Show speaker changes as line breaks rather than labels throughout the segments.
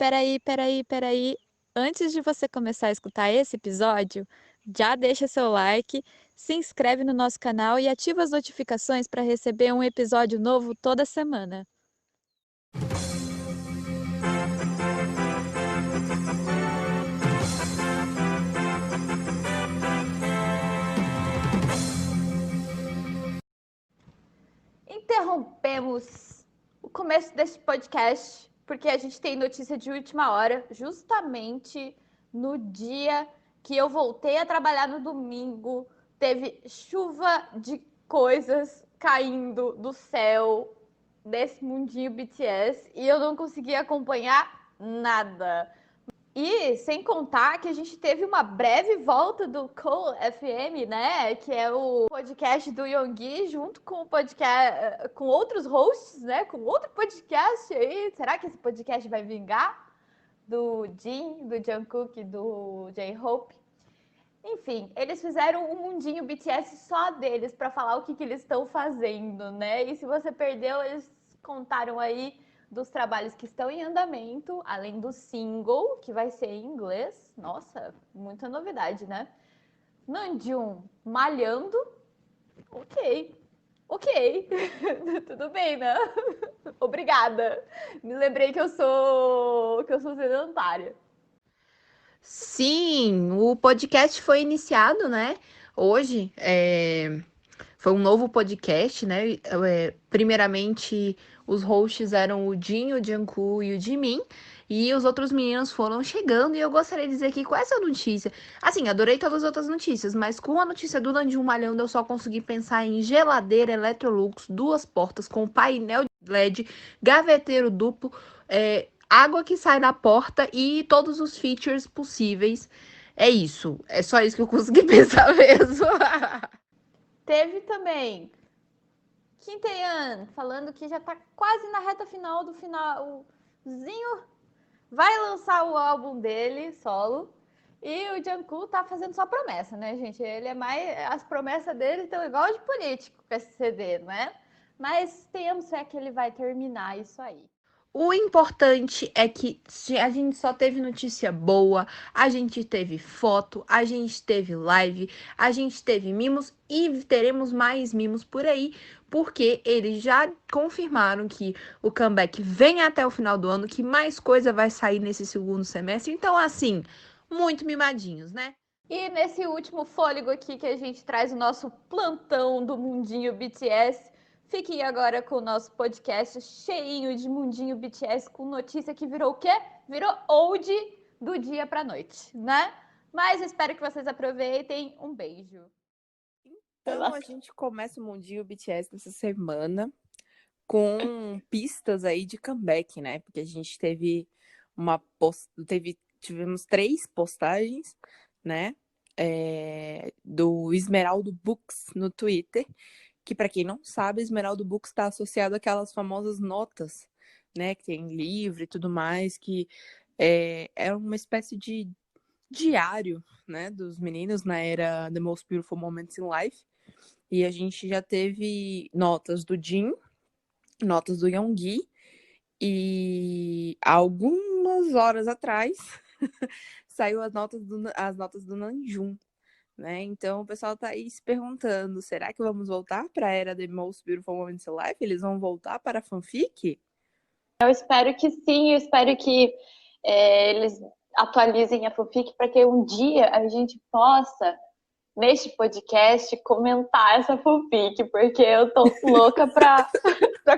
peraí. Antes de você começar a escutar esse episódio, já deixa seu like, se inscreve no nosso canal e ativa as notificações para receber um episódio novo toda semana. Interrompemos o começo desse podcast porque a gente tem notícia de última hora, justamente no dia que eu voltei a trabalhar no domingo. Teve chuva de coisas caindo do céu desse mundinho BTS e eu não consegui acompanhar nada. E sem contar que a gente teve uma breve volta do Cool FM, né? Que é o podcast do Yoongi, junto com o podcast, com outros hosts, né? Com outro podcast aí. Será que esse podcast vai vingar? Do Jin, do Jungkook, do J-Hope. Enfim, eles fizeram um mundinho BTS só deles para falar o que eles estão fazendo, né? E se você perdeu, eles contaram aí dos trabalhos que estão em andamento, além do single, que vai ser em inglês. Nossa, muita novidade, né? Namjoon malhando. Ok. Tudo bem, né? Obrigada. Me lembrei que eu sou sedentária.
Sim, o podcast foi iniciado, né? Hoje foi um novo podcast, né? Primeiramente, os hosts eram o Jin, o Jungkook e o Jimin. E os outros meninos foram chegando e eu gostaria de dizer aqui com essa notícia. Assim, adorei todas as outras notícias, mas com a notícia do Namjoon malhando eu só consegui pensar em geladeira Electrolux, 2 portas com painel de LED, gaveteiro duplo, água que sai da porta e todos os features possíveis. É isso. É só isso que eu consegui pensar mesmo.
Teve também Kim Tae-yeon falando que já tá quase na reta final do finalzinho. Vai lançar o álbum dele, solo. E o Jungkook tá fazendo só promessa, né, gente? Ele é mais... As promessas dele estão igual de político com esse CD, né? Mas tenhamos fé que ele vai terminar isso aí.
O importante é que a gente só teve notícia boa, a gente teve foto, a gente teve live, a gente teve mimos e teremos mais mimos por aí, porque eles já confirmaram que o comeback vem até o final do ano, que mais coisa vai sair nesse segundo semestre. Então, assim, muito mimadinhos, né?
E nesse último fôlego aqui que a gente traz o nosso plantão do Mundinho BTS, fiquem agora com o nosso podcast cheinho de Mundinho BTS, com notícia que virou o quê? Virou old do dia pra noite, né? Mas espero que vocês aproveitem. Um beijo.
Então a gente começa o Mundinho BTS nessa semana com pistas aí de comeback, né? Porque a gente teve tivemos 3 postagens, né? Do Esmeraldo Books no Twitter, que para quem não sabe, Esmeraldo Books está associado àquelas famosas notas, né? Que tem livro e tudo mais, que é uma espécie de diário, né? Dos meninos na era The Most Beautiful Moments in Life. E a gente já teve notas do Jin, notas do Yoongi, e algumas horas atrás saiu as notas do Namjoon, né? Então o pessoal tá aí se perguntando, será que vamos voltar para a era The Most Beautiful Moments in Life? Eles vão voltar para a fanfic?
Eu espero que sim, eu espero que eles atualizem a fanfic para que um dia a gente possa, neste podcast, comentar essa fanfic, porque eu tô louca pra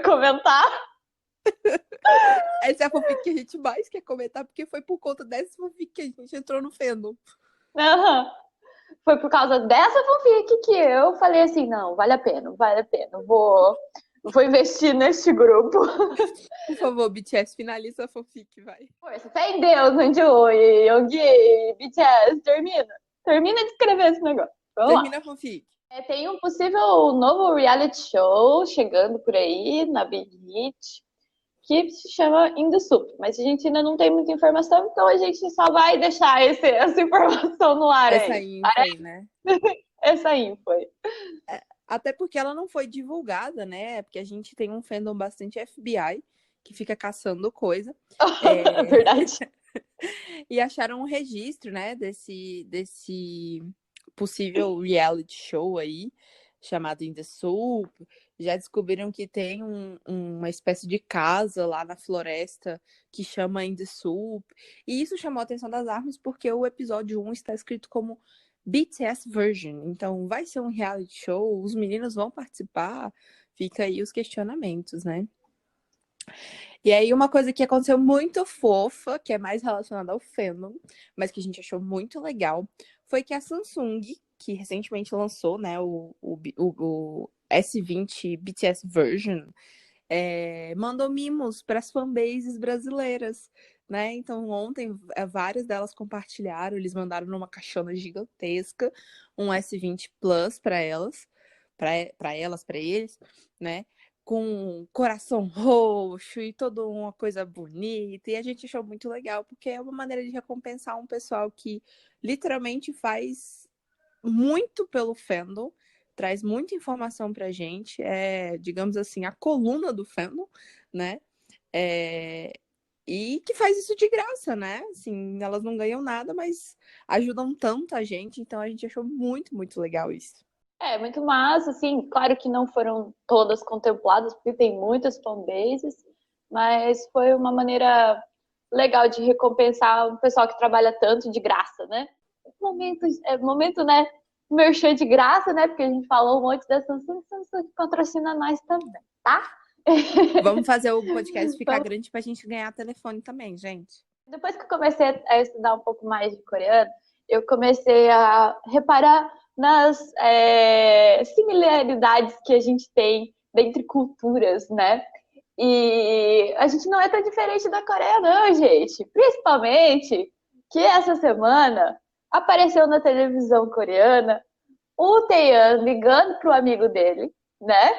comentar.
Essa é a fanfic que a gente mais quer comentar, porque foi por conta dessa fanfic que a gente entrou no fandom.
Uhum. Foi por causa dessa fanfic que eu falei assim, não, vale a pena, vou investir neste grupo.
Por favor, BTS, finaliza a fanfic, vai.
Força, fé em Deus, Namjoon e Yoongi, BTS, termina de escrever esse negócio. Vamos
Termina
lá.
a fanfic.
Tem um possível novo reality show chegando por aí na Big Hit, que se chama In The Soup, mas a gente ainda não tem muita informação, então a gente só vai deixar essa informação no ar
Essa
aí.
info aí, né?
Essa info aí.
Até porque ela não foi divulgada, né? Porque a gente tem um fandom bastante FBI. que fica caçando coisa.
Verdade.
E acharam um registro, né, desse possível reality show aí, chamado In The Soup. Já descobriram que tem uma espécie de casa lá na floresta que chama In The Soup. E isso chamou a atenção das armas porque o episódio 1 está escrito como BTS Version. Então vai ser um reality show, os meninos vão participar. Fica aí os questionamentos, né? E aí, uma coisa que aconteceu muito fofa, que é mais relacionada ao fandom, mas que a gente achou muito legal, foi que a Samsung, que recentemente lançou, né, o S20 BTS Version, mandou mimos para as fanbases brasileiras, né? Então, ontem, várias delas compartilharam, eles mandaram numa caixona gigantesca um S20 Plus para elas, para eles, né? Com coração roxo e toda uma coisa bonita. E a gente achou muito legal, porque é uma maneira de recompensar um pessoal que literalmente faz muito pelo fandom, traz muita informação pra gente, digamos assim, a coluna do fandom, né? E que faz isso de graça, né? Assim, elas não ganham nada, mas ajudam tanto a gente, então a gente achou muito, muito legal isso.
Muito massa, assim, claro que não foram todas contempladas, porque tem muitas fanbases, mas foi uma maneira legal de recompensar o pessoal que trabalha tanto de graça, né? Momento, né? Merchan de graça, né? Porque a gente falou um monte da Samsung patrocina nós também, tá?
Vamos fazer o podcast ficar grande pra gente ganhar telefone também, gente.
Depois que eu comecei a estudar um pouco mais de coreano, eu comecei a reparar nas similaridades que a gente tem entre culturas, né? E a gente não é tão diferente da Coreia, não, gente. Principalmente que essa semana apareceu na televisão coreana o Taeyeon ligando pro amigo dele, né?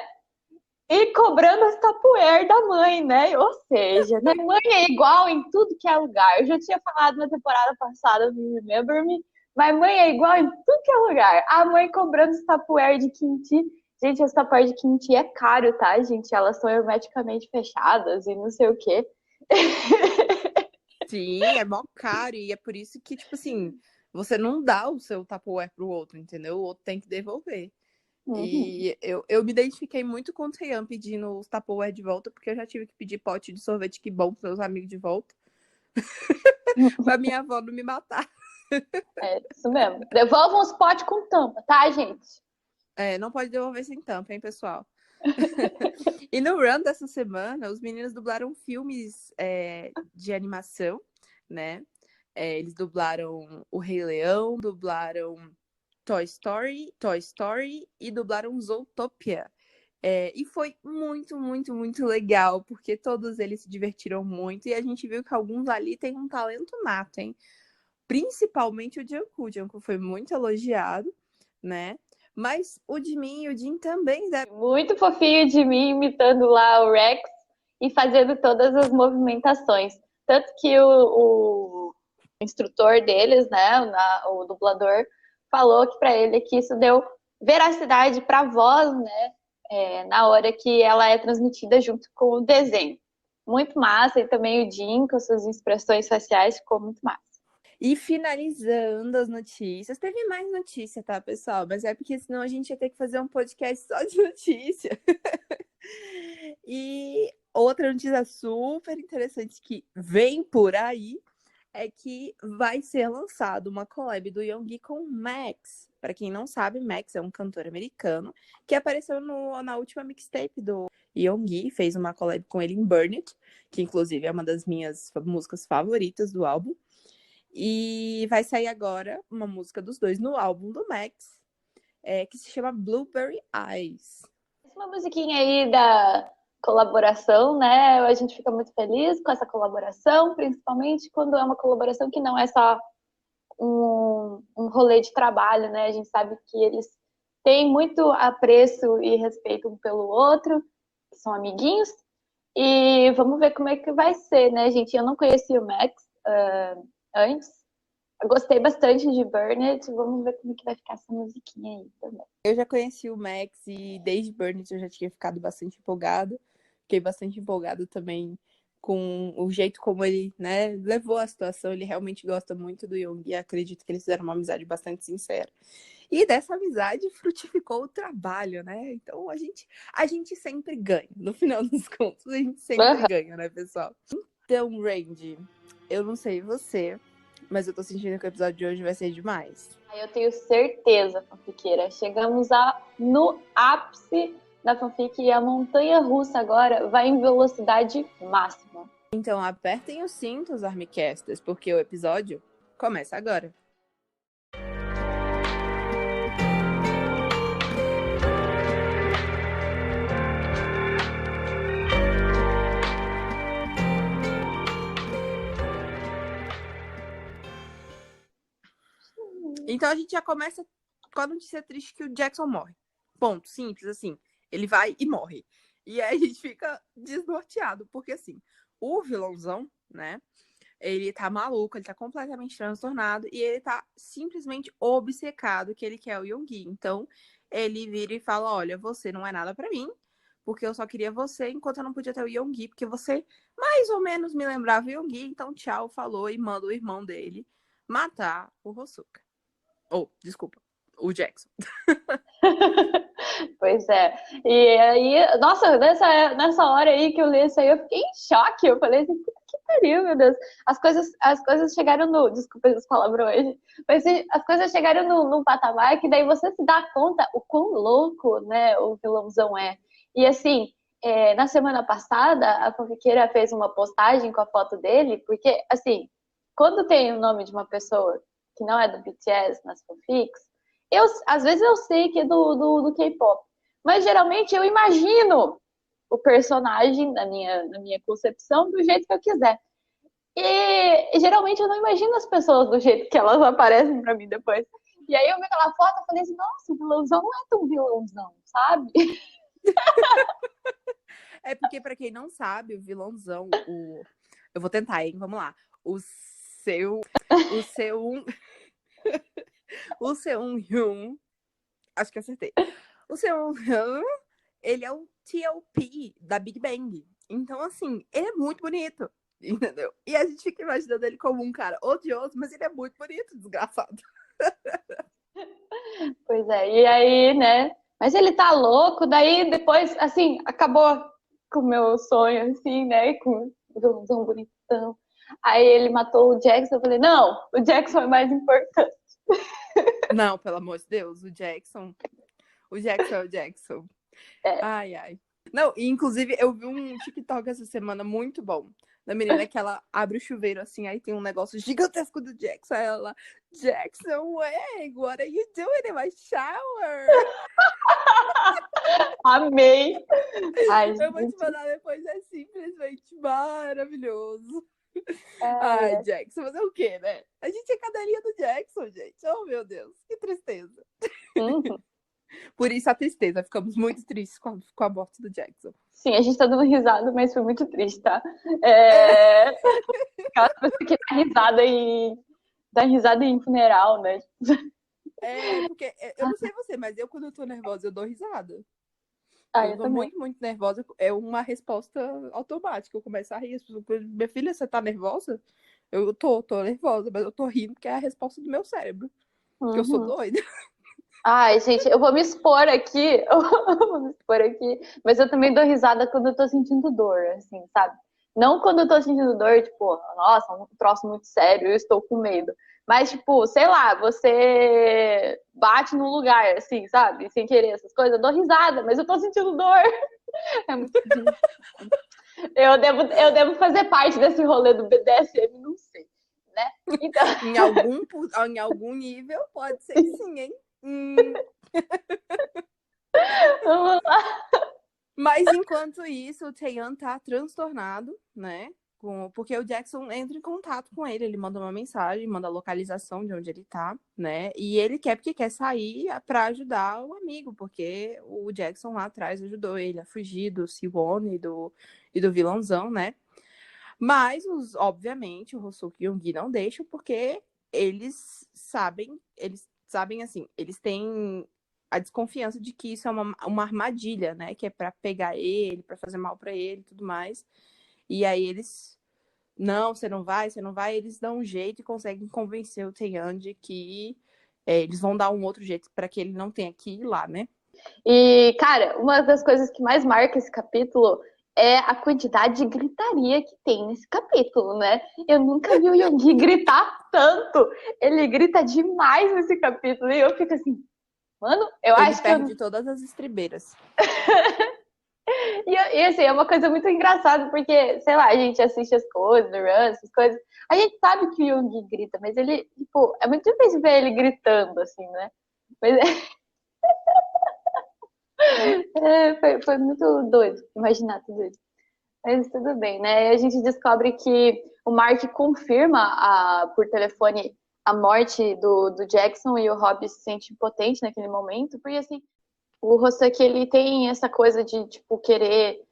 E cobrando as Tupperware da mãe, né? Ou seja, né? Mãe é igual em tudo que é lugar. Eu já tinha falado na temporada passada do Remember Me, mas mãe é igual em tudo que é lugar. A mãe cobrando os Tupperware de kimchi. Gente, as Tupperware de kimchi é caro, tá, gente? Elas são hermeticamente fechadas e não sei o quê.
Sim, é mó caro. E é por isso que, tipo assim, você não dá o seu Tupperware pro outro, entendeu? O outro tem que devolver. E eu me identifiquei muito com o Taeyeon pedindo os Tupperware de volta, porque eu já tive que pedir pote de sorvete que bom pros meus amigos de volta. Pra minha avó não me matar.
É isso mesmo. Devolvam os potes com tampa, tá, gente?
Não pode devolver sem tampa, hein, pessoal? E no run dessa semana, os meninos dublaram filmes de animação, né? Eles dublaram O Rei Leão, dublaram Toy Story e dublaram Zootopia. E foi muito, muito, muito legal, porque todos eles se divertiram muito e a gente viu que alguns ali têm um talento nato, hein? Principalmente o Jungkook. O Jungkook foi muito elogiado, né? Mas o Jimin e o Jin também, né?
Muito fofinho de mim imitando lá o Rex e fazendo todas as movimentações. Tanto que o instrutor deles, né, o dublador, falou que para ele que isso deu veracidade para a voz, né, na hora que ela é transmitida junto com o desenho. Muito massa, e também o Jin com suas expressões faciais ficou muito massa.
E finalizando as notícias, teve mais notícia, tá, pessoal? Mas é porque senão a gente ia ter que fazer um podcast só de notícia. E outra notícia super interessante que vem por aí é que vai ser lançado uma collab do Yoongi com o Max. Para quem não sabe, Max é um cantor americano que apareceu na última mixtape do Yoongi, fez uma collab com ele em Burn It, que inclusive é uma das minhas músicas favoritas do álbum. E vai sair agora uma música dos dois no álbum do Max, que se chama Blueberry Eyes.
Uma musiquinha aí da colaboração, né? A gente fica muito feliz com essa colaboração, principalmente quando é uma colaboração que não é só um rolê de trabalho, né? A gente sabe que eles têm muito apreço e respeito um pelo outro, que são amiguinhos, e vamos ver como é que vai ser, né, gente? Eu não conhecia o Max antes, eu gostei bastante de Burn It, vamos ver como é que vai ficar essa musiquinha aí também.
Eu já conheci o Max e desde Burn It eu já tinha ficado bastante empolgado. Fiquei bastante empolgado também com o jeito como ele, né, levou a situação. Ele realmente gosta muito do Yoongi e acredito que eles fizeram uma amizade bastante sincera. E dessa amizade frutificou o trabalho, né? Então a gente sempre ganha. No final dos contos, a gente sempre ganha, né, pessoal? Então, Randy, eu não sei você, mas eu tô sentindo que o episódio de hoje vai ser demais.
Eu tenho certeza, fanfiqueira. Chegamos no ápice da fanfic e a montanha russa agora vai em velocidade máxima.
Então apertem os cintos, Armycasters, porque o episódio começa agora. Então a gente já começa com a notícia triste que o Jackson morre. Ponto, simples, assim. Ele vai e morre. E aí a gente fica desnorteado, porque assim, o vilãozão, né, ele tá maluco, ele tá completamente transtornado e ele tá simplesmente obcecado que ele quer o Yoongi. Então, ele vira e fala, olha, você não é nada pra mim, porque eu só queria você enquanto eu não podia ter o Yoongi, porque você mais ou menos me lembrava o Yoongi, então tchau, falou e manda o irmão dele matar o Hosoka. Desculpa, o Jackson.
Pois é. E aí, nossa, nessa hora aí que eu li isso aí, eu fiquei em choque. Eu falei assim, puta que pariu, meu Deus. As coisas chegaram no. Desculpa os palavrões. Mas as coisas chegaram num patamar que daí você se dá conta o quão louco, né, o vilãozão é. E assim, na semana passada, a fanfiqueira fez uma postagem com a foto dele, porque, assim, quando tem o nome de uma pessoa que não é do BTS nas fanfics, às vezes eu sei que é do K-pop, mas geralmente eu imagino o personagem na minha concepção do jeito que eu quiser. E geralmente eu não imagino as pessoas do jeito que elas aparecem pra mim depois. E aí eu vi aquela foto e falei assim, nossa, o vilãozão não é tão vilãozão, sabe?
É porque, pra quem não sabe, o vilãozão, eu vou tentar, hein? Vamos lá. O Seung-hyun, acho que acertei. O Seung-hyun, ele é o TLP da Big Bang. Então, assim, ele é muito bonito, entendeu? E a gente fica imaginando ele como um cara odioso, mas ele é muito bonito, desgraçado.
Pois é, e aí, né? Mas ele tá louco, daí depois, assim, acabou com o meu sonho, assim, né? Com o vilãozão bonitão. Aí ele matou o Jackson, eu falei, não, o Jackson é mais importante.
Não, pelo amor de Deus, o Jackson é o Jackson.
É.
Ai, ai. Não, e inclusive eu vi um TikTok essa semana muito bom. Da menina que ela abre o chuveiro assim, aí tem um negócio gigantesco do Jackson. Aí ela, Jackson, what are you doing in my shower?
Amei! Ai,
Eu vou te
gente.
mandar depois, é simplesmente maravilhoso.
É.
Ai, Jackson, fazer o quê, né? A gente é cadelinha do Jackson, gente. Oh, meu Deus, que tristeza.
Uhum.
Por isso a tristeza, ficamos muito tristes com a morte do Jackson.
Sim, a gente tá dando risada, mas foi muito triste, tá? Aquela coisa que dá risada em funeral, né?
Porque eu não sei você, mas eu quando eu tô nervosa, eu dou risada.
Ah,
Eu
eu
tô
também.
muito, muito nervosa. É uma resposta automática. Eu começo a rir. As pessoas falam, minha filha, você tá nervosa? Eu tô nervosa, mas eu tô rindo porque é a resposta do meu cérebro. Porque eu sou
Uhum.
doida.
Ai, gente, eu vou me expor aqui. Eu vou me expor aqui. Mas eu também dou risada quando eu tô sentindo dor, assim, sabe? Não quando eu tô sentindo dor, tipo, nossa, um troço muito sério, eu estou com medo. Mas, tipo, sei lá, você bate num lugar, assim, sabe? Sem querer, essas coisas. Eu dou risada, mas eu tô sentindo dor. É muito triste. Eu devo fazer parte desse rolê do BDSM, não sei, né? Então,
Em algum nível, pode ser que sim, hein?
vamos lá.
Mas enquanto isso, o Taeyeon tá transtornado, né? Porque o Jackson entra em contato com ele, ele manda uma mensagem, manda a localização de onde ele tá, né? E ele porque quer sair pra ajudar o amigo, porque o Jackson lá atrás ajudou ele a fugir do Siwon e do vilãozão, né? Mas, obviamente, o Hosoka e o Yoongi não deixam, porque eles sabem assim, eles têm a desconfiança de que isso é uma armadilha, né? Que é pra pegar ele, pra fazer mal pra ele e tudo mais. E aí eles, não, você não vai, eles dão um jeito e conseguem convencer o Taeyeon de que eles vão dar um outro jeito para que ele não tenha que ir lá, né?
E, cara, uma das coisas que mais marca esse capítulo é a quantidade de gritaria que tem nesse capítulo, né? Eu nunca vi o Yoongi gritar tanto. Ele grita demais nesse capítulo. E eu fico assim, mano, eu
Ele
acho que eu...
perde todas as estribeiras.
E assim, é uma coisa muito engraçada, porque, sei lá, a gente assiste as coisas, do Run, essas coisas. A gente sabe que o Yoongi grita, mas ele, tipo, é muito difícil ver ele gritando, assim, né? Mas foi muito doido imaginar tudo isso. Mas tudo bem, né? E a gente descobre que o Mark confirma por telefone a morte do Jackson e o Rob se sente impotente naquele momento, porque assim, o Hoseki, ele tem essa coisa de, tipo, querer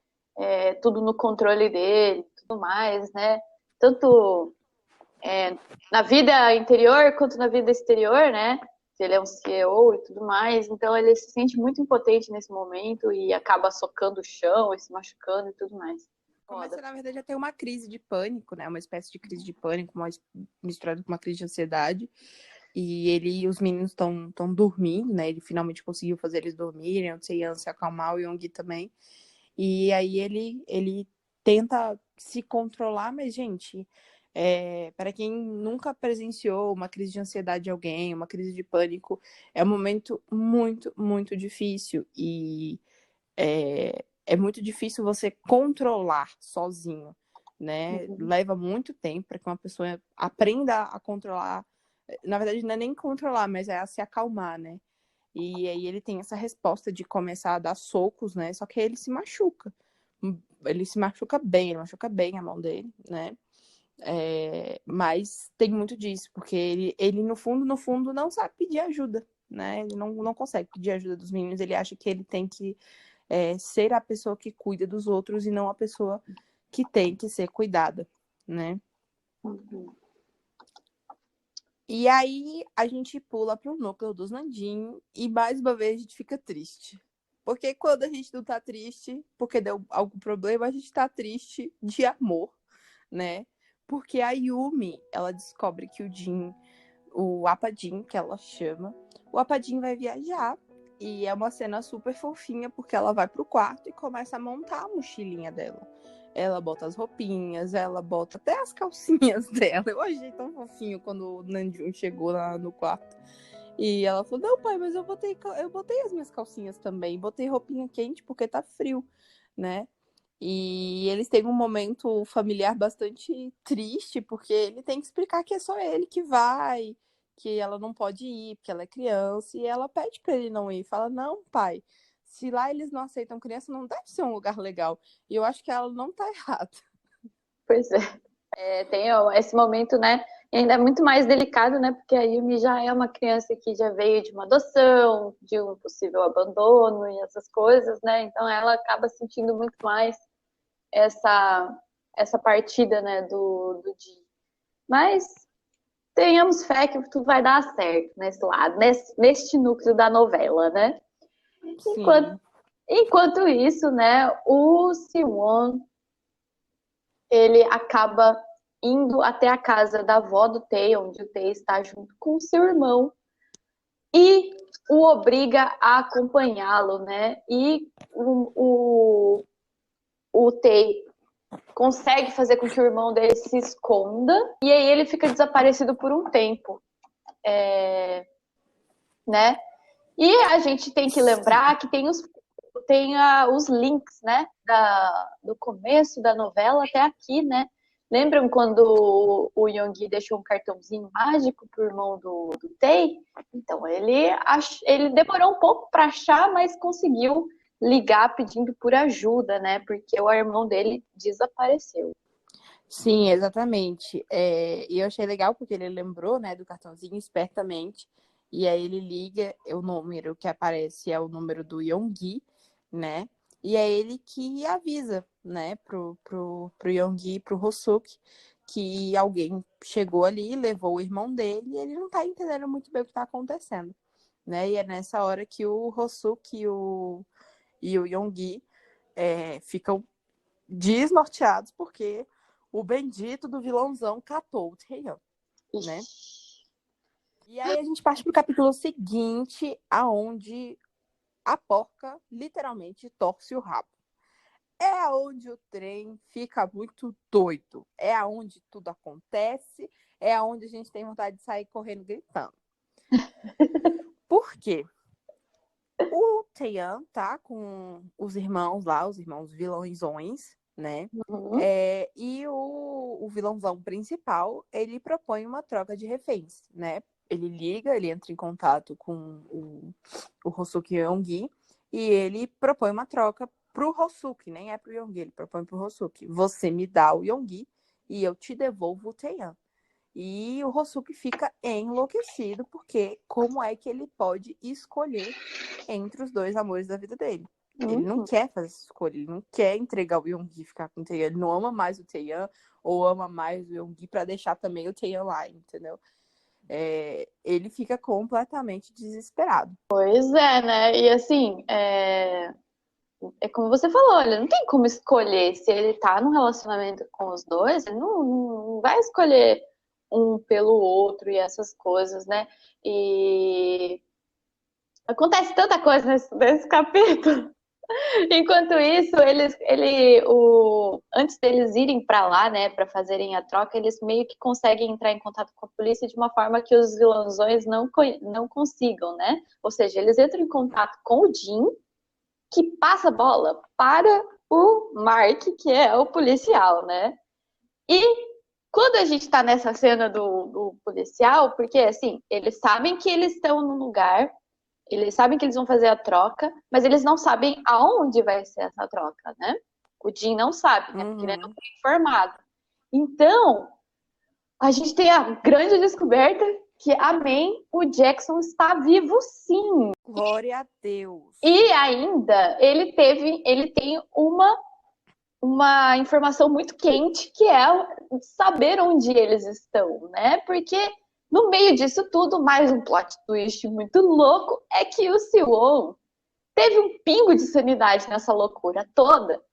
tudo no controle dele, tudo mais, né? Tanto na vida interior quanto na vida exterior, né? Ele é um CEO e tudo mais, então ele se sente muito impotente nesse momento e acaba socando o chão e se machucando e tudo mais.
Começa, na verdade, a ter uma crise de pânico, né? Uma espécie de crise de pânico, misturada com uma crise de ansiedade. E ele e os meninos estão dormindo, né? Ele finalmente conseguiu fazer eles dormirem, o Taeyeon se acalmar, o Yoongi também. E aí ele tenta se controlar, mas, gente, para quem nunca presenciou uma crise de ansiedade de alguém, uma crise de pânico, é um momento muito, muito difícil. E é muito difícil você controlar sozinho, né?
Uhum.
Leva muito tempo para que uma pessoa aprenda a controlar. Na verdade, não é nem controlar, mas é a se acalmar, né? E aí ele tem essa resposta de começar a dar socos, né? Só que aí ele se machuca. Ele se machuca bem a mão dele, né? Mas tem muito disso, porque ele no fundo, não sabe pedir ajuda, né? Ele não consegue pedir ajuda dos meninos, ele acha que ele tem que ser a pessoa que cuida dos outros e não a pessoa que tem que ser cuidada, né?
Uhum.
E aí a gente pula pro núcleo dos Nandinho e mais uma vez a gente fica triste. Porque quando a gente não tá triste porque deu algum problema, a gente tá triste de amor, né? Porque a Yumi, ela descobre que o Apadin, que ela chama, o Apadin vai viajar. E é uma cena super fofinha, porque ela vai pro quarto e começa a montar a mochilinha dela. Ela bota as roupinhas, ela bota até as calcinhas dela. Eu achei tão fofinho quando o Namjoon chegou lá no quarto. E ela falou, não, pai, mas eu botei as minhas calcinhas também. Botei roupinha quente porque tá frio, né? E eles têm um momento familiar bastante triste, porque ele tem que explicar que é só ele que vai, que ela não pode ir, porque ela é criança, e ela pede para ele não ir. Fala, não, pai, se lá eles não aceitam criança, não deve ser um lugar legal. E eu acho que ela não tá errada.
Pois é. Tem esse momento, né? E ainda é muito mais delicado, né? Porque a Yumi já é uma criança que já veio de uma adoção, de um possível abandono e essas coisas, né? Então ela acaba sentindo muito mais essa partida, né, do Di. Mas tenhamos fé que tudo vai dar certo nesse lado, neste núcleo da novela, né?
Sim.
Enquanto isso, né, o Siwon, ele acaba indo até a casa da avó do Tae, onde o Tae está junto com o seu irmão, e o obriga a acompanhá-lo, né? E o Tae consegue fazer com que o irmão dele se esconda, e aí ele fica desaparecido por um tempo, né? E a gente tem que lembrar que tem os links, né, do começo da novela até aqui, né? Lembram quando o Yoongi deixou um cartãozinho mágico pro irmão do Tae? Então, ele demorou um pouco para achar, mas conseguiu ligar pedindo por ajuda, né? Porque o irmão dele desapareceu.
Sim, exatamente. E eu achei legal porque ele lembrou, né, do cartãozinho espertamente. E aí ele liga, o número que aparece é o número do Yoongi, né? E é ele que avisa, né, pro Yoongi, pro Hosuki, que alguém chegou ali, levou o irmão dele, e ele não tá entendendo muito bem o que tá acontecendo, né? E é nessa hora que o Hosuki e o Yoongi ficam desnorteados porque o bendito do vilãozão catou o Taeyeon, né? E aí a gente parte pro capítulo seguinte, aonde a porca literalmente torce o rabo. É aonde o trem fica muito doido. É aonde tudo acontece. É aonde a gente tem vontade de sair correndo gritando. Por quê? O Taeyeon tá com os irmãos lá, os irmãos vilãozões, né?
Uhum.
E o vilãozão principal, ele propõe uma troca de reféns, né? Ele liga, ele entra em contato com o Hosuki Yongi e ele propõe uma troca pro Hosuki, nem é pro Yongi, ele propõe pro Hosuki. Você me dá o Yongi e eu te devolvo o Taeyeon. E o Hosuki fica enlouquecido, porque como é que ele pode escolher entre os dois amores da vida dele? Ele não quer fazer essa escolha, ele não quer entregar o Yongi e ficar com o Taeyeon. Ele não ama mais o Taeyeon ou ama mais o Yongi pra deixar também o Taeyeon lá, entendeu? Ele fica completamente desesperado.
Pois é, né? E assim, é como você falou, olha, não tem como escolher se ele tá num relacionamento com os dois, ele não vai escolher um pelo outro e essas coisas, né? E acontece tanta coisa nesse capítulo. Enquanto isso, antes deles irem pra lá, né, pra fazerem a troca, eles meio que conseguem entrar em contato com a polícia de uma forma que os vilãozões não consigam, né? Ou seja, eles entram em contato com o Jin, que passa a bola para o Mark, que é o policial, né? E quando a gente tá nessa cena do policial, porque assim, eles sabem que eles estão num lugar, eles sabem que eles vão fazer a troca, mas eles não sabem aonde vai ser essa troca, né? O Jin não sabe, né? Porque ele não foi informado. Então, a gente tem a grande descoberta que, amém, o Jackson está vivo sim.
Glória a Deus.
E ainda, ele tem uma informação muito quente, que é saber onde eles estão, né? Porque no meio disso tudo, mais um plot twist muito louco é que o Siwon teve um pingo de sanidade nessa loucura toda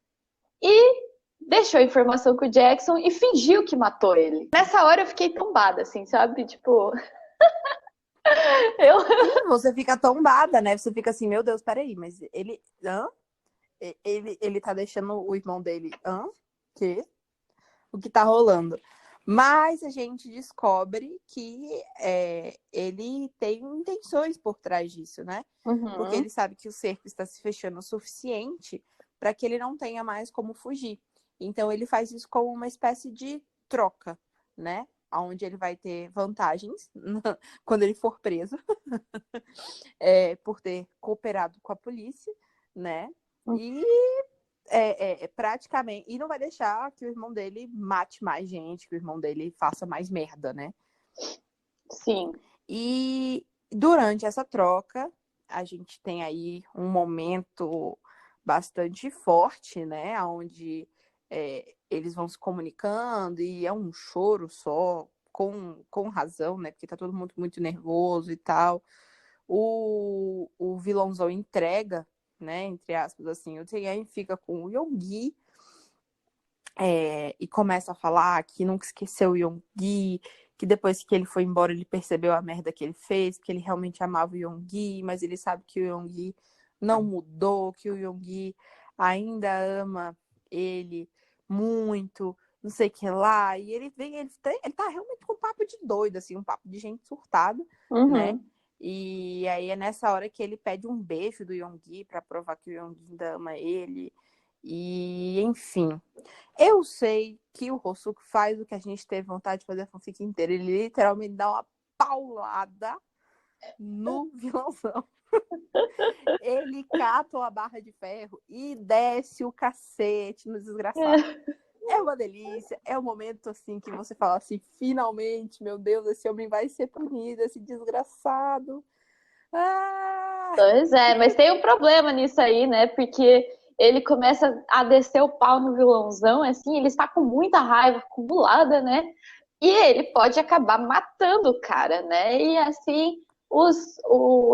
e deixou a informação com o Jackson e fingiu que matou ele. Nessa hora eu fiquei tombada, assim, sabe? Tipo...
Você fica tombada, né? Você fica assim, meu Deus, peraí, mas ele... Ele tá deixando o irmão dele... Que? O que tá rolando? Mas a gente descobre que ele tem intenções por trás disso, né? Porque ele sabe que o cerco está se fechando o suficiente para que ele não tenha mais como fugir. Então ele faz isso como uma espécie de troca, né? Onde ele vai ter vantagens quando ele for preso por ter cooperado com a polícia, né? E praticamente. E não vai deixar que o irmão dele mate mais gente, que o irmão dele faça mais merda, né?
Sim.
E durante essa troca, a gente tem aí um momento bastante forte, né? Onde eles vão se comunicando e é um choro só, com razão, né? Porque tá todo mundo muito nervoso e tal. O vilãozão entrega, né, entre aspas, assim, o Taeyeon fica com o Yongi e começa a falar que nunca esqueceu o Yongi, que depois que ele foi embora ele percebeu a merda que ele fez, que ele realmente amava o Yongi, mas ele sabe que o Yongi não mudou, que o Yongi ainda ama ele muito, não sei o que lá, e ele tá realmente com um papo de doido, assim, um papo de gente surtada, né? E aí é nessa hora que ele pede um beijo do Yongi para provar que o Yongi ainda ama ele. E, enfim. Eu sei que o Hosuki faz o que a gente teve vontade de fazer a fanfic inteira. Ele literalmente dá uma paulada no vilãozão. Ele cata a barra de ferro e desce o cacete no desgraçado. É uma delícia, é um momento assim que você fala assim, finalmente, meu Deus, esse homem vai ser punido, esse desgraçado.
Pois é, mas tem um problema nisso aí, né? Porque ele começa a descer o pau no vilãozão, assim, ele está com muita raiva acumulada, né? E ele pode acabar matando o cara, né? E assim,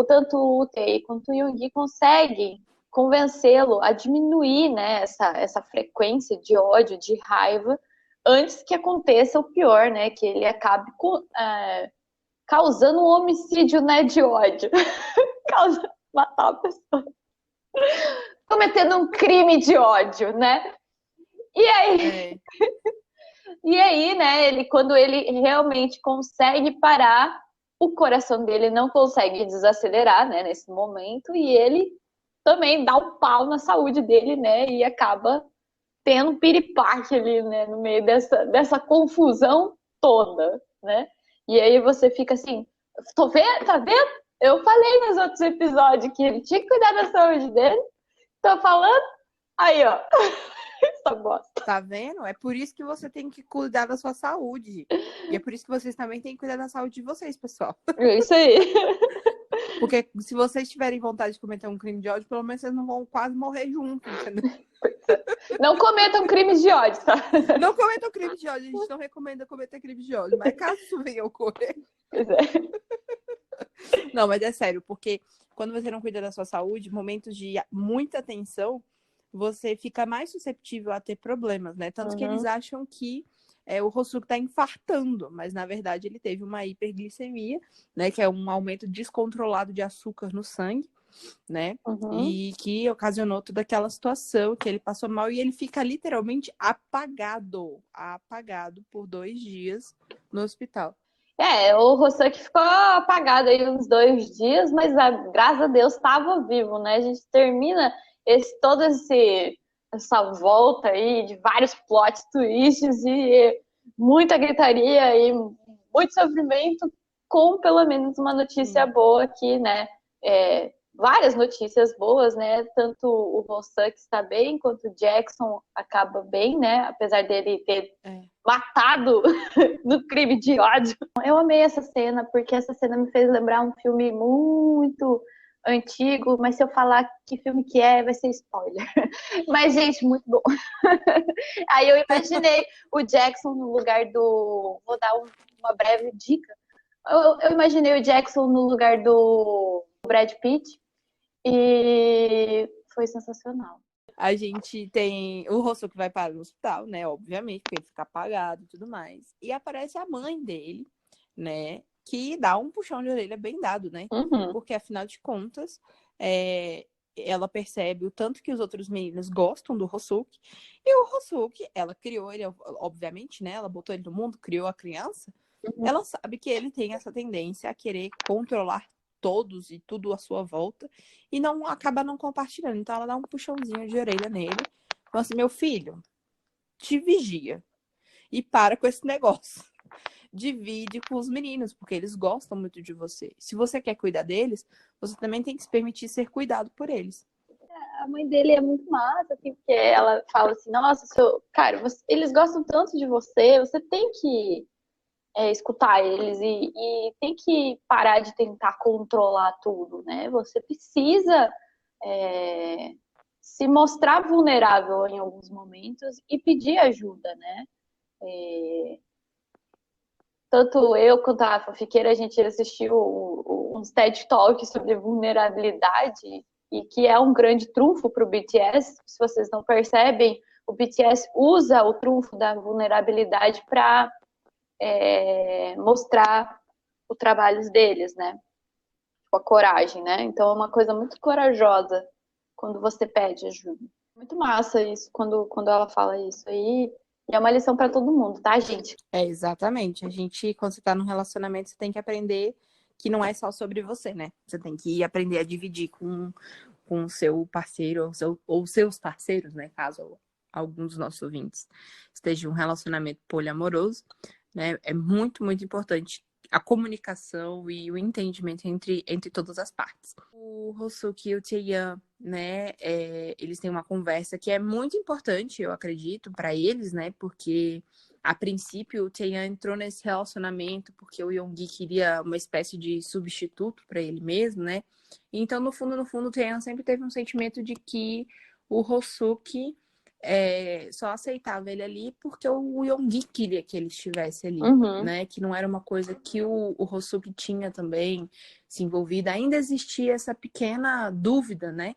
tanto o Tei quanto o Yongi conseguem convencê-lo a diminuir, né, essa frequência de ódio, de raiva, antes que aconteça o pior, né, que ele acabe causando um homicídio, né, de ódio. Matar a pessoa. Cometendo um crime de ódio, né? E aí, né, quando ele realmente consegue parar, o coração dele não consegue desacelerar, né, nesse momento, e ele também dá um pau na saúde dele, né, e acaba tendo um piripaque ali, né, no meio dessa confusão toda, né? E aí você fica assim, tá vendo? Eu falei nos outros episódios que ele tinha que cuidar da saúde dele. Tô falando? Aí, ó. Essa bosta.
Tá vendo? É por isso que você tem que cuidar da sua saúde. E é por isso que vocês também têm que cuidar da saúde de vocês, pessoal.
É isso aí.
Porque se vocês tiverem vontade de cometer um crime de ódio, pelo menos vocês não vão quase morrer juntos, entendeu?
Não cometam crimes de ódio, tá?
Não cometam crime de ódio. A gente não recomenda cometer crime de ódio. Mas caso isso venha a ocorrer...
Pois é.
Não, mas é sério, porque quando você não cuida da sua saúde, momentos de muita tensão, você fica mais susceptível a ter problemas, né? Tanto que eles acham que o Hosuke está infartando, mas na verdade ele teve uma hiperglicemia, né? Que é um aumento descontrolado de açúcar no sangue, né? E que ocasionou toda aquela situação que ele passou mal e ele fica literalmente apagado por 2 dias no hospital.
O Hosuke ficou apagado aí uns 2 dias, mas graças a Deus estava vivo, né? A gente termina toda essa volta aí de vários plot twists e muita gritaria e muito sofrimento com pelo menos uma notícia boa aqui, né? Várias notícias boas, né? Tanto o Hosuke está bem, quanto o Jackson acaba bem, né? Apesar dele ter matado no crime de ódio. Eu amei essa cena, porque essa cena me fez lembrar um filme muito antigo, mas se eu falar que filme que vai ser spoiler. Mas, gente, muito bom. Aí eu imaginei o Jackson no lugar do... Vou dar uma breve dica. Eu imaginei o Jackson no lugar do Brad Pitt e foi sensacional.
A gente tem o Hosuke que vai para o hospital, né? Obviamente, porque ele fica apagado e tudo mais. E aparece a mãe dele, né? Que dá um puxão de orelha bem dado, né? Porque, afinal de contas, ela percebe o tanto que os outros meninos gostam do Hosuke. E o Hosuke, ela criou ele, obviamente, né? Ela botou ele no mundo, criou a criança. Ela sabe que ele tem essa tendência a querer controlar todos e tudo à sua volta e acaba não compartilhando. Então ela dá um puxãozinho de orelha nele. Fala assim, meu filho, te vigia e para com esse negócio. Divide com os meninos, porque eles gostam muito de você. Se você quer cuidar deles, você também tem que se permitir ser cuidado por eles.
A mãe dele é muito massa, assim, porque ela fala assim, nossa, cara, eles gostam tanto de você, você tem que escutar eles e tem que parar de tentar controlar tudo, né? Você precisa se mostrar vulnerável em alguns momentos e pedir ajuda, né? Tanto eu quanto a Fanfiqueira, a gente assistiu uns TED Talks sobre vulnerabilidade e que é um grande trunfo para o BTS. Se vocês não percebem, o BTS usa o trunfo da vulnerabilidade para mostrar os trabalhos deles, né? Com a coragem, né? Então é uma coisa muito corajosa quando você pede ajuda. Muito massa isso, quando ela fala isso aí. E é uma lição para todo mundo, tá, gente?
Exatamente. A gente, quando você tá num relacionamento, você tem que aprender que não é só sobre você, né? Você tem que aprender a dividir com o seu parceiro ou seus parceiros, né? Caso alguns dos nossos ouvintes estejam em um relacionamento poliamoroso, né? É muito, muito importante a comunicação e o entendimento entre todas as partes. O Hosuke e o Taeyeon, né? Eles têm uma conversa que é muito importante, eu acredito, para eles, né? Porque a princípio o Taeyeon entrou nesse relacionamento porque o Yoongi queria uma espécie de substituto para ele mesmo, né? Então, no fundo, o Taeyeon sempre teve um sentimento de que o Hosuke só aceitava ele ali porque o Yoongi queria que ele estivesse ali, né? Que não era uma coisa que o Hosuke tinha também se envolvido. Ainda existia essa pequena dúvida, né?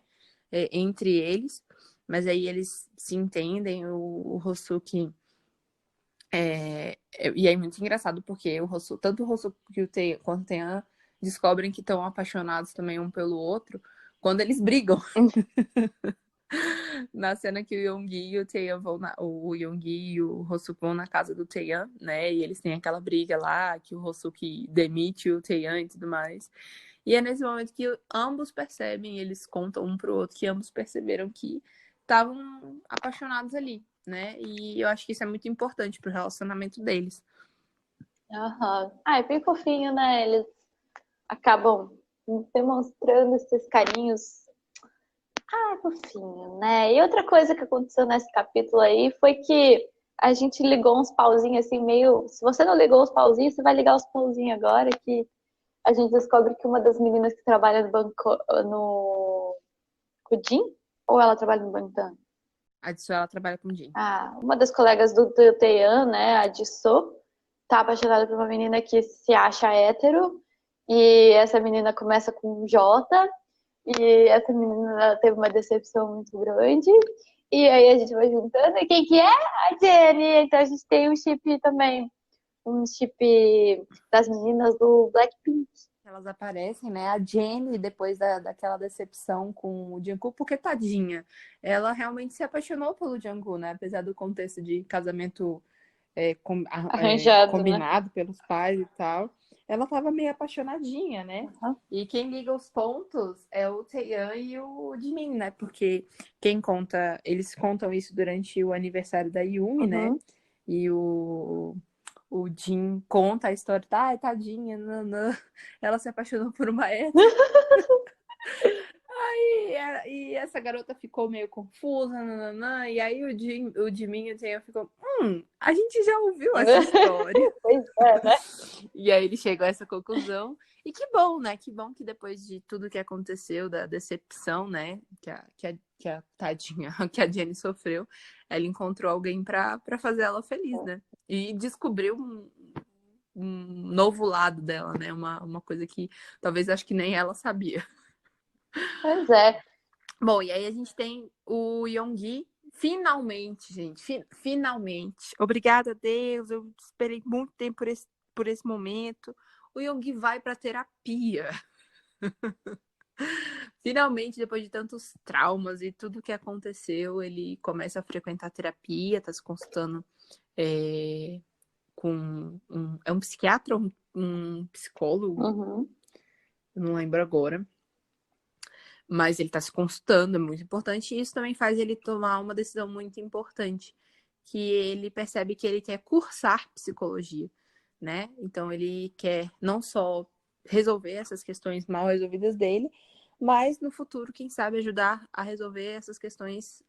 entre eles, mas aí eles se entendem, o Hosuki. E aí muito engraçado, porque tanto o Hosuki quanto o Taeyeon descobrem que estão apaixonados também um pelo outro quando eles brigam. Na cena que o Yoongi e o Taeyeon o Yoongi e o Hosuki vão na casa do Taeyeon, né? E eles têm aquela briga lá, que o Hosuki demite o Taeyeon e tudo mais. E é nesse momento que ambos percebem, eles contam um pro outro que ambos perceberam que estavam apaixonados ali, né? E eu acho que isso é muito importante pro relacionamento deles.
Aham. É bem fofinho, né? Eles acabam demonstrando esses carinhos. Ah, fofinho, né? E outra coisa que aconteceu nesse capítulo aí foi que a gente ligou uns pauzinhos assim, meio. Se você não ligou os pauzinhos, você vai ligar os pauzinhos agora, que a gente descobre que uma das meninas que trabalha no banco no Kudim, ou ela trabalha no Bangtan?
A Jisoo, ela trabalha com o Jin.
Ah, uma das colegas do Taeyeon, né, a Jisoo, tá apaixonada por uma menina que se acha hétero, e essa menina começa com um J, e essa menina teve uma decepção muito grande, e aí a gente vai juntando, e quem que é? A Jennie, então a gente tem um chip também, um chip das meninas do Blackpink.
Elas aparecem, né? A Jennie, depois daquela decepção com o Jungkook, porque tadinha, ela realmente se apaixonou pelo Jungkook, né? Apesar do contexto de casamento
Arranjado,
combinado pelos pais e tal, ela tava meio apaixonadinha, né?
Uhum.
E quem liga os pontos é o Taeyeon e o Jimin, né? Porque eles contam isso durante o aniversário da Yumi, né? E o Jin conta a história, tá, tadinha, nanã. Ela se apaixonou por uma hétero. E essa garota ficou meio confusa, nananã. E aí o Jimin e o Taeyeon ficam, a gente já ouviu essa história.
Pois é, né?
E aí ele chegou a essa conclusão. E que bom, né? Que bom que depois de tudo que aconteceu, da decepção, né? Que a tadinha, que a Jennie sofreu, ela encontrou alguém pra fazer ela feliz, né? E descobriu um novo lado dela, né? Uma coisa que talvez acho que nem ela sabia.
Pois é.
Bom, e aí a gente tem o Yoongi, finalmente, gente, finalmente. Obrigada a Deus, eu esperei muito tempo por esse momento. O Yoongi vai para terapia. Finalmente, depois de tantos traumas e tudo que aconteceu, ele começa a frequentar terapia, tá se consultando com é um psiquiatra ou um psicólogo? Eu não lembro agora. Mas ele está se consultando, é muito importante, e isso também faz ele tomar uma decisão muito importante, que ele percebe que ele quer cursar psicologia, né? Então ele quer não só resolver essas questões mal resolvidas dele, mas no futuro, quem sabe, ajudar a resolver essas questões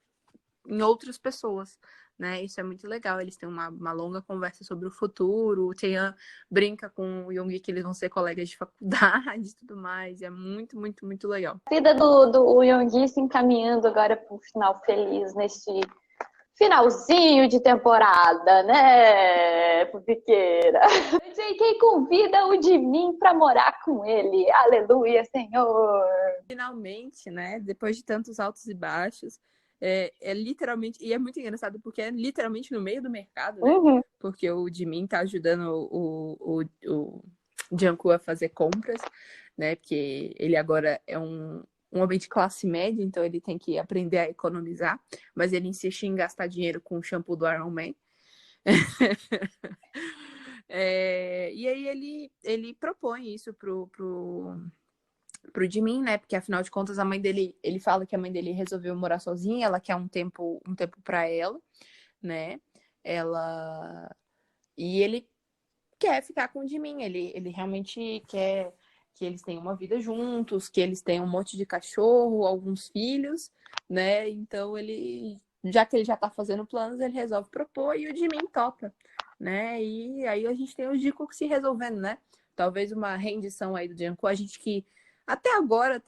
em outras pessoas, né? Isso é muito legal. Eles têm uma longa conversa sobre o futuro. O Taeyeon brinca com o Yoongi que eles vão ser colegas de faculdade e tudo mais. E é muito, muito, muito legal.
A vida do Yoongi se encaminhando agora para um final feliz neste finalzinho de temporada, né, Pupiqueira? JK convida o Jimin para morar com ele. Aleluia, Senhor!
Finalmente, né? Depois de tantos altos e baixos, é literalmente, e é muito engraçado porque é literalmente no meio do mercado, né? Porque o Jimin tá ajudando o Jungkook a fazer compras, né? Porque ele agora é um homem de classe média, então ele tem que aprender a economizar, mas ele insiste em gastar dinheiro com o shampoo do Iron Man. E aí ele propõe isso pro Jimin, né? Porque afinal de contas a mãe dele, ele fala que a mãe dele resolveu morar sozinha, ela quer um tempo para ela, né? E ele quer ficar com o Jimin, ele realmente quer que eles tenham uma vida juntos, que eles tenham um monte de cachorro, alguns filhos, né? Então já que ele já tá fazendo planos, ele resolve propor e o Jimin topa, né? E aí a gente tem o Jungkook se resolvendo, né? Talvez uma rendição aí do Jungkook, a gente que até agora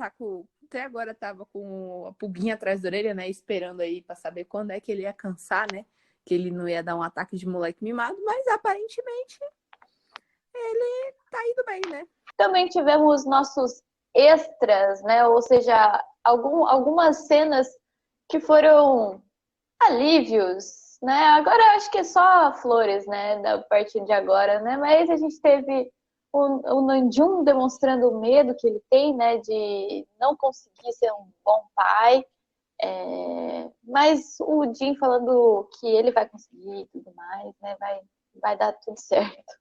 tava com a pulguinha atrás da orelha, né? Esperando aí para saber quando é que ele ia cansar, né? Que ele não ia dar um ataque de moleque mimado, mas aparentemente ele tá indo bem, né?
Também tivemos nossos extras, né? Ou seja, algumas cenas que foram alívios, né? Agora eu acho que é só flores, né? A partir de agora, né? Mas a gente teve o Namjoon demonstrando o medo que ele tem, né? De não conseguir ser um bom pai. Mas o Jin falando que ele vai conseguir e tudo mais, né? Vai dar tudo certo.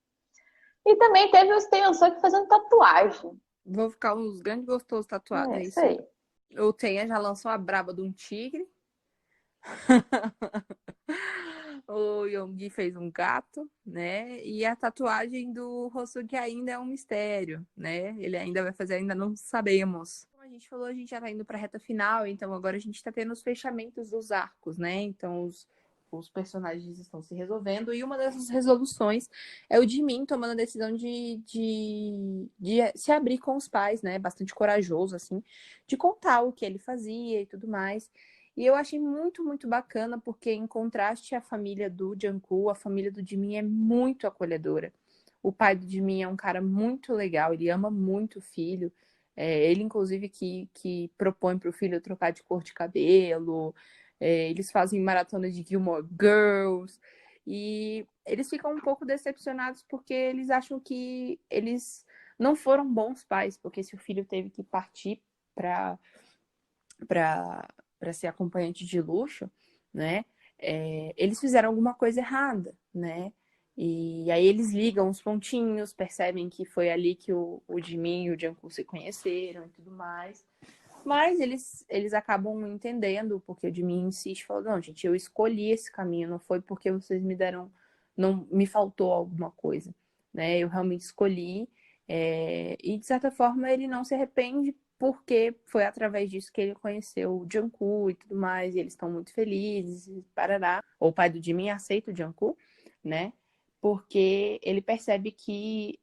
E também teve os Taeyeon fazendo tatuagem.
Vou ficar uns grandes gostosos tatuados, é
Isso
isso aí.
aí.
O Tenha já lançou a braba de um tigre. O Yonggi fez um gato, né? E a tatuagem do Hosuki ainda é um mistério, né? Ele ainda vai fazer, ainda não sabemos. Como a gente falou, a gente já tá indo pra reta final, então agora a gente tá tendo os fechamentos dos arcos, né? Então os personagens estão se resolvendo, e uma dessas resoluções é o Jimin tomando a decisão de se abrir com os pais, né? Bastante corajoso, assim, de contar o que ele fazia e tudo mais. E eu achei muito, muito bacana, porque em contraste à família do Jungkook, a família do Jimin é muito acolhedora. O pai do Jimin é um cara muito legal, ele ama muito o filho. Ele, inclusive, que propõe para o filho trocar de cor de cabelo. Eles fazem maratona de Gilmore Girls. E eles ficam um pouco decepcionados porque eles acham que eles não foram bons pais, porque se o filho teve que partir para ser acompanhante de luxo, né? Eles fizeram alguma coisa errada, né? E aí eles ligam os pontinhos, percebem que foi ali que o Jimin e o Jungkook se conheceram e tudo mais. Mas eles acabam entendendo, porque o Jimin insiste, falando, não, gente, eu escolhi esse caminho, não foi porque vocês me deram, não me faltou alguma coisa, né? Eu realmente escolhi, e de certa forma ele não se arrepende, porque foi através disso que ele conheceu o Jungkook e tudo mais, e eles estão muito felizes, parará. O pai do Jimin aceita o Jungkook, né? Porque ele percebe que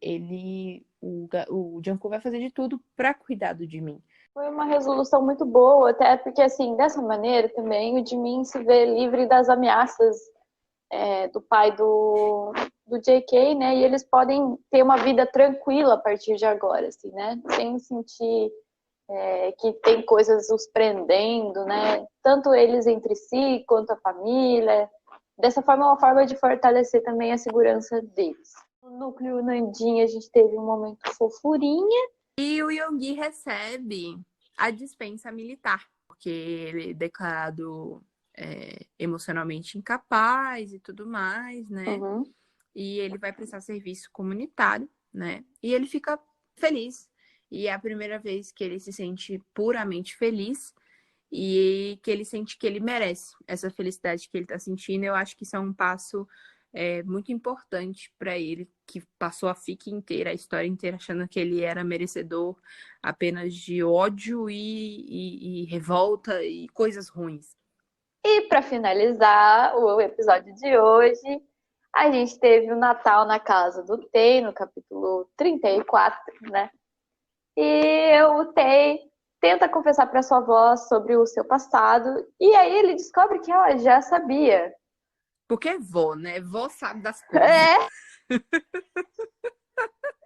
o Jungkook vai fazer de tudo para cuidar do Jimin.
Foi uma resolução muito boa, até porque, assim, dessa maneira também o Jimin se vê livre das ameaças do pai do JK, né? E eles podem ter uma vida tranquila a partir de agora, assim, né? Sem sentir que tem coisas os prendendo, né? Tanto eles entre si, quanto a família. Dessa forma, é uma forma de fortalecer também a segurança deles. No núcleo Nandinha, a gente teve um momento fofurinha.
E o Yonggi recebe a dispensa militar, porque ele é declarado emocionalmente incapaz e tudo mais, né?
Uhum.
E ele vai prestar serviço comunitário, né? E ele fica feliz. E é a primeira vez que ele se sente puramente feliz e que ele sente que ele merece essa felicidade que ele está sentindo. Eu acho que isso é um passo muito importante para ele, que passou a FIC inteira, a história inteira, achando que ele era merecedor apenas de ódio e revolta e coisas ruins.
E para finalizar o episódio de hoje, a gente teve o Natal na casa do Tei, no capítulo 34, né? E o Tei tenta confessar para sua avó sobre o seu passado, e aí ele descobre que ela já sabia.
Porque é vó, né? Vó sabe das coisas.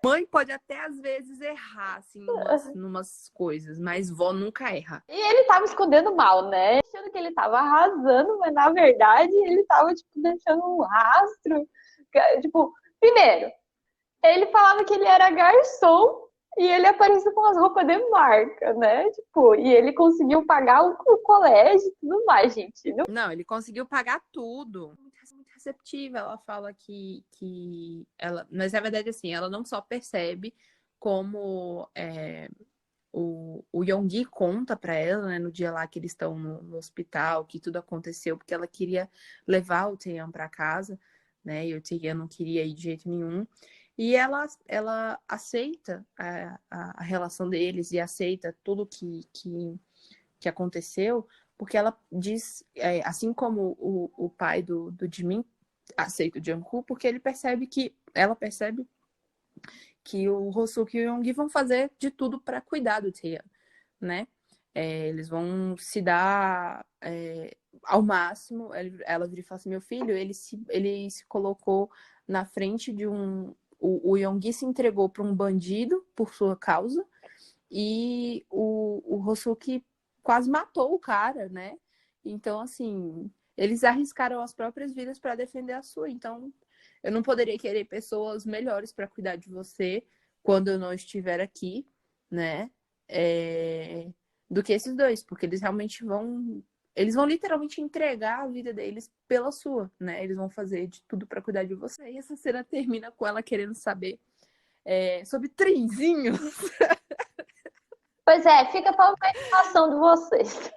Mãe pode até às vezes errar, assim, numas coisas, mas vó nunca erra.
E ele tava escondendo mal, né? Achando que ele tava arrasando, mas na verdade ele tava, tipo, deixando um rastro. Tipo, primeiro, ele falava que ele era garçom e ele aparecia com as roupas de marca, né? Tipo, e ele conseguiu pagar o colégio e tudo mais, gente.
Não, ele conseguiu pagar tudo. Muito receptiva. Ela fala que ela. Mas na verdade, assim, ela não só percebe como o Yonggi conta pra ela, né, no dia lá que eles estão no hospital, que tudo aconteceu, porque ela queria levar o Taeyeon pra casa, né? E o Taeyeon não queria ir de jeito nenhum. E ela aceita a relação deles e aceita tudo que aconteceu, porque ela diz, assim como o pai do Jimin aceita o Jungkook, porque ela percebe que o Hosuki e o Yonggi vão fazer de tudo para cuidar do Taeyeon, né? Eles vão se dar ao máximo. Ela vira e fala assim, meu filho, ele se colocou na frente de um... O Yonggi se entregou para um bandido por sua causa, e o Hosuki quase matou o cara, né? Então, assim, eles arriscaram as próprias vidas para defender a sua. Então, eu não poderia querer pessoas melhores para cuidar de você quando eu não estiver aqui, né? Do que esses dois, porque eles realmente vão literalmente entregar a vida deles pela sua, né? Eles vão fazer de tudo para cuidar de você. E essa cena termina com ela querendo saber sobre trenzinhos.
Pois é, fica para a imaginação de vocês.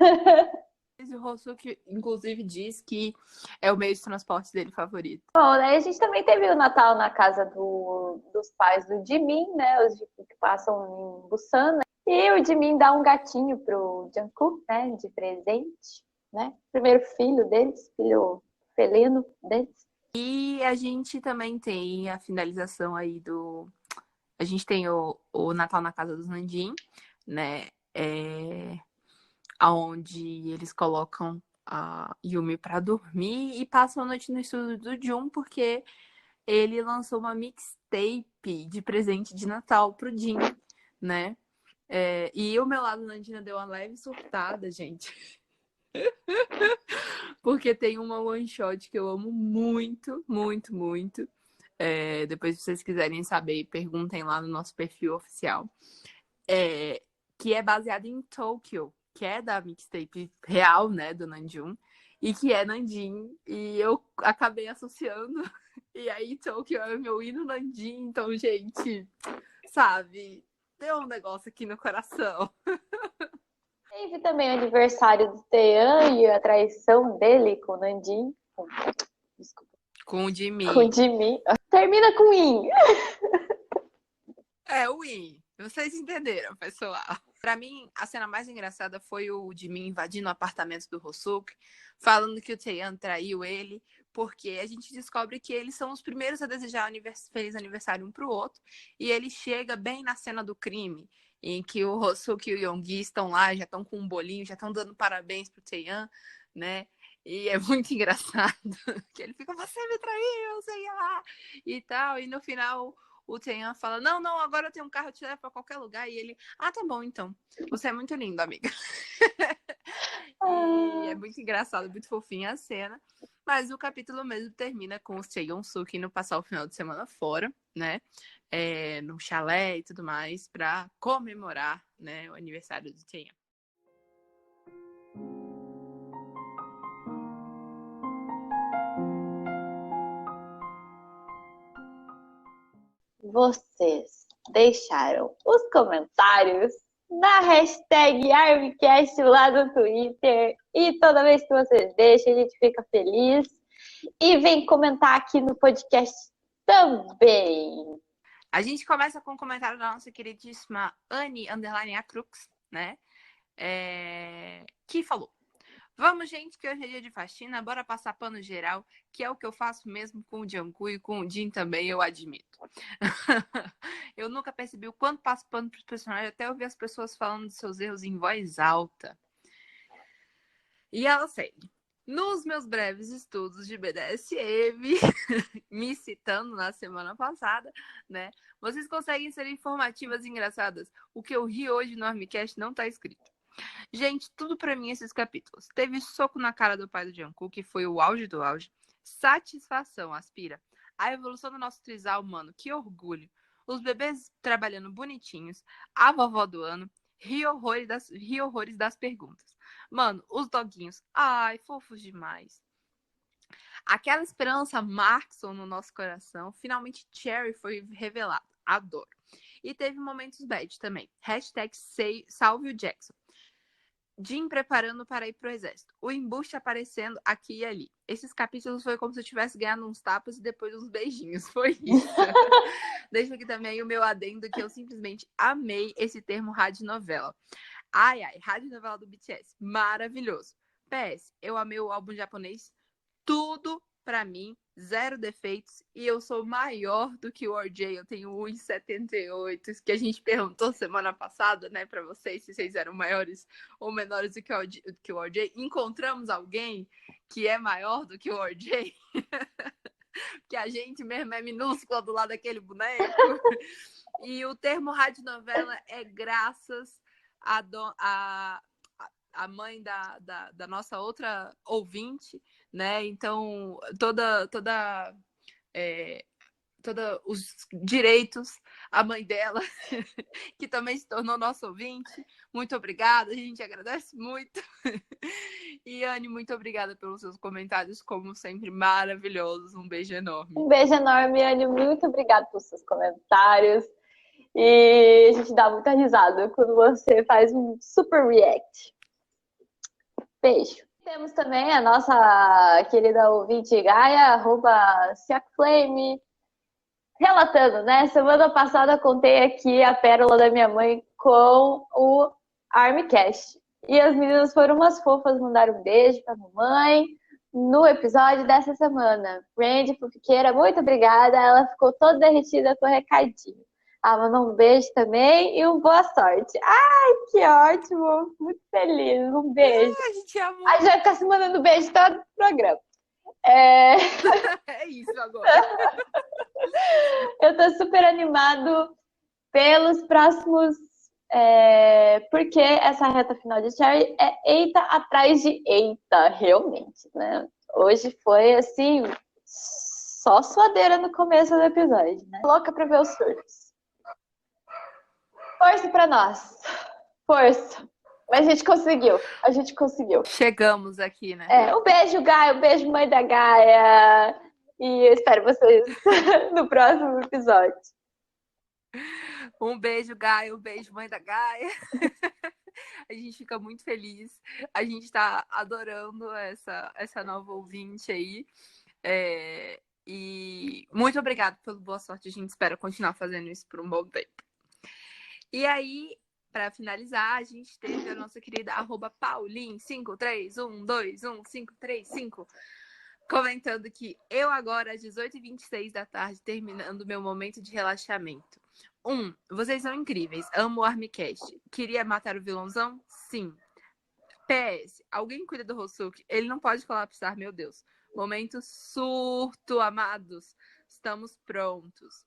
O Hosuki, inclusive, diz que é o meio de transporte dele favorito.
Bom, né? A gente também teve o Natal na casa dos pais do Jimin, né? Os que passam em Busan, né? E o Jimin dá um gatinho pro Jungkook, né? De presente, né? Primeiro filho deles, filho felino deles.
E a gente também tem a finalização aí A gente tem o Natal na casa dos Nandin, né? Onde eles colocam a Yumi pra dormir e passam a noite no estúdio do Jun, porque ele lançou uma mixtape de presente de Natal pro Jin, né? E o meu lado Nandina deu uma leve surtada, gente. Porque tem uma one shot que eu amo muito, muito, muito. Depois, se vocês quiserem saber, perguntem lá no nosso perfil oficial. Que é baseada em Tokyo, que é da mixtape real, né, do Nanjun, e que é Nandin. E eu acabei associando. E aí, Tokyo é meu hino Nandin. Então, gente, sabe, deu um negócio aqui no coração.
Teve também o aniversário do Taeyeon e a traição dele com o Nandin. Desculpa.
Com o Jimmy.
Com o Jimin. Termina com In.
O Win. Vocês entenderam, pessoal. Pra mim, a cena mais engraçada foi o Jimin invadindo o apartamento do Hosuki, falando que o Taeyeon traiu ele, porque a gente descobre que eles são os primeiros a desejar feliz aniversário um pro outro, e ele chega bem na cena do crime, em que o Hosuki e o Yonggi estão lá, já estão com um bolinho, já estão dando parabéns pro Taeyeon, né? E é muito engraçado, que ele fica, você me traiu, sei lá, e tal, e no final o Taeyeon fala, não, agora eu tenho um carro, eu te levo pra qualquer lugar. E ele, tá bom, então. Você é muito lindo, amiga. E é muito engraçado, muito fofinha a cena. Mas o capítulo mesmo termina com o Taeyeon-suk indo passar o final de semana fora, né? No chalé e tudo mais, pra comemorar, né, o aniversário do Taeyeon.
Vocês deixaram os comentários na hashtag ArmyCast lá no Twitter. E toda vez que vocês deixam, a gente fica feliz. E vem comentar aqui no podcast também.
A gente começa com um comentário da nossa queridíssima Anne_Acrux, né? Que falou: vamos, gente, que hoje é dia de faxina, bora passar pano geral, que é o que eu faço mesmo com o Jungkook e com o Jin também, eu admito. Eu nunca percebi o quanto passo pano para os personagens, até ouvir as pessoas falando de seus erros em voz alta. E ela segue: nos meus breves estudos de BDSM, me citando na semana passada, né? Vocês conseguem ser informativas e engraçadas. O que eu ri hoje no Armycast não tá escrito. Gente, tudo pra mim esses capítulos. Teve soco na cara do pai do Jungkook, que foi o auge do auge. Satisfação, aspira. A evolução do nosso trisal, mano, que orgulho. Os bebês trabalhando bonitinhos. A vovó do ano. Ri horrores das perguntas. Mano, os doguinhos. Ai, fofos demais. Aquela esperança Markson no nosso coração. Finalmente Cherry foi revelado. Adoro. E teve momentos bad também. Hashtag salve o Jackson. Jim preparando para ir pro exército. O embuste aparecendo aqui e ali. Esses capítulos foi como se eu tivesse ganhado uns tapas e depois uns beijinhos. Foi isso. Deixa aqui também o meu adendo que eu simplesmente amei esse termo radionovela. Ai, radionovela do BTS. Maravilhoso. PS, eu amei o álbum japonês. Tudo pra mim, 0 defeitos. E eu sou maior do que o RJ. Eu tenho 1,78. Isso que a gente perguntou semana passada, né, pra vocês, se vocês eram maiores ou menores do que o RJ. Encontramos alguém que é maior do que o RJ? que a gente mesmo é minúscula do lado daquele boneco. E o termo radionovela é graças à mãe da nossa outra ouvinte, né? Então, todos os direitos à mãe dela, que também se tornou nosso ouvinte. Muito obrigada, a gente agradece muito. E, Anne, muito obrigada pelos seus comentários, como sempre, maravilhosos. Um beijo enorme.
Um beijo enorme, Anne. Muito obrigada pelos seus comentários. E a gente dá muita risada quando você faz um super react. Beijo. Temos também a nossa querida ouvinte Gaia, @siacflame, relatando, né? Semana passada contei aqui a pérola da minha mãe com o Armcast. E as meninas foram umas fofas, mandaram um beijo pra mamãe no episódio dessa semana. Randy Fufiqueira, muito obrigada. Ela ficou toda derretida com o recadinho. Ela mandou um beijo também e boa sorte. Ai, que ótimo. Muito feliz. Um beijo.
A gente ama.
A gente vai ficar se mandando beijo todo o programa.
É isso agora.
Eu tô super animado pelos próximos... porque essa reta final de Cherry é eita atrás de eita, realmente, né? Hoje foi, assim, só suadeira no começo do episódio, né? Louca pra ver os surtos. Força pra nós. Força. Mas a gente conseguiu.
Chegamos aqui, né?
Um beijo, Gaia, um beijo, mãe da Gaia. E eu espero vocês no próximo episódio.
Um beijo, Gaia. Um beijo, mãe da Gaia. A gente fica muito feliz. A gente tá adorando essa nova ouvinte aí. E muito obrigada pela boa sorte. A gente espera continuar fazendo isso por um bom tempo. E aí, para finalizar, a gente teve a nossa querida @Paulin531215535 comentando que eu agora, às 18h26 da tarde, terminando meu momento de relaxamento. Vocês são incríveis. Amo o Armcast. Queria matar o vilãozão? Sim. PS, alguém cuida do Hosuke? Ele não pode colapsar, meu Deus. Momento surto, amados. Estamos prontos.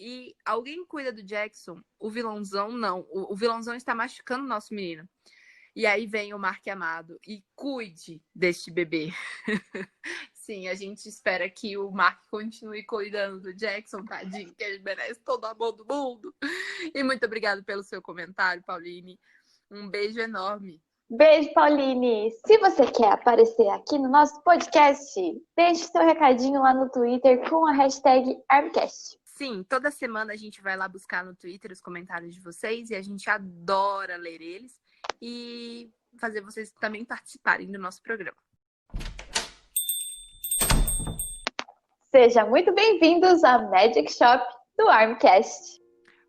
E alguém cuida do Jackson? O vilãozão não. O vilãozão está machucando o nosso menino. E aí vem o Mark Amado e cuide deste bebê. Sim, a gente espera que o Mark continue cuidando do Jackson, tadinho, que ele merece todo o amor do mundo. E muito obrigada pelo seu comentário, Pauline. Um beijo enorme.
Beijo, Pauline. Se você quer aparecer aqui no nosso podcast, deixe seu recadinho lá no Twitter com a hashtag Armcast.
Sim, toda semana a gente vai lá buscar no Twitter os comentários de vocês e a gente adora ler eles e fazer vocês também participarem do nosso programa.
Sejam muito bem-vindos à Magic Shop do Armcast.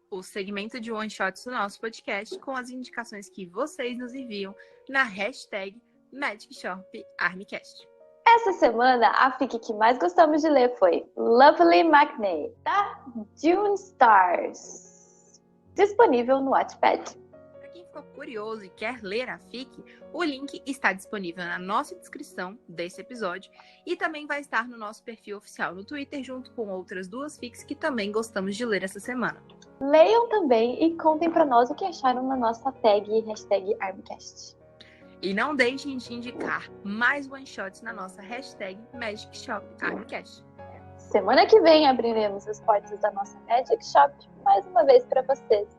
O segmento de one-shots do nosso podcast com as indicações que vocês nos enviam na hashtag Magic Shop Armcast.
Essa semana, a fic que mais gostamos de ler foi Lovely Matinee, da June Stars, disponível no Wattpad.
Para quem ficou curioso e quer ler a fic, o link está disponível na nossa descrição desse episódio e também vai estar no nosso perfil oficial no Twitter, junto com outras 2 fics que também gostamos de ler essa semana.
Leiam também e contem para nós o que acharam na nossa tag hashtag Armcast.
E não deixem de indicar mais one-shots na nossa hashtag Magic Shop Armcast.
Semana que vem abriremos as portas da nossa Magic Shop mais uma vez para vocês.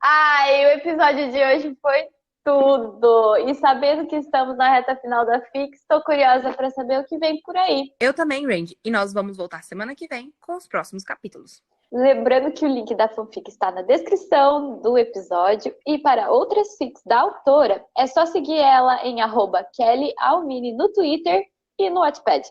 Ai, o episódio de hoje foi tudo! E sabendo que estamos na reta final da FIC, estou curiosa para saber o que vem por aí.
Eu também, Randy. E nós vamos voltar semana que vem com os próximos capítulos.
Lembrando que o link da fanfic está na descrição do episódio. E para outras fics da autora, é só seguir ela em @KellyAlmini no Twitter e no Wattpad.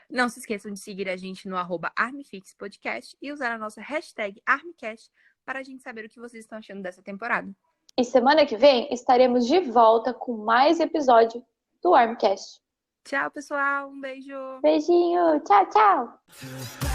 Não se esqueçam de seguir a gente no @ArmFixPodcast e usar a nossa hashtag Armcast para a gente saber o que vocês estão achando dessa temporada.
E semana que vem estaremos de volta com mais episódio do Armcast.
Tchau, pessoal. Um beijo.
Beijinho, tchau, tchau.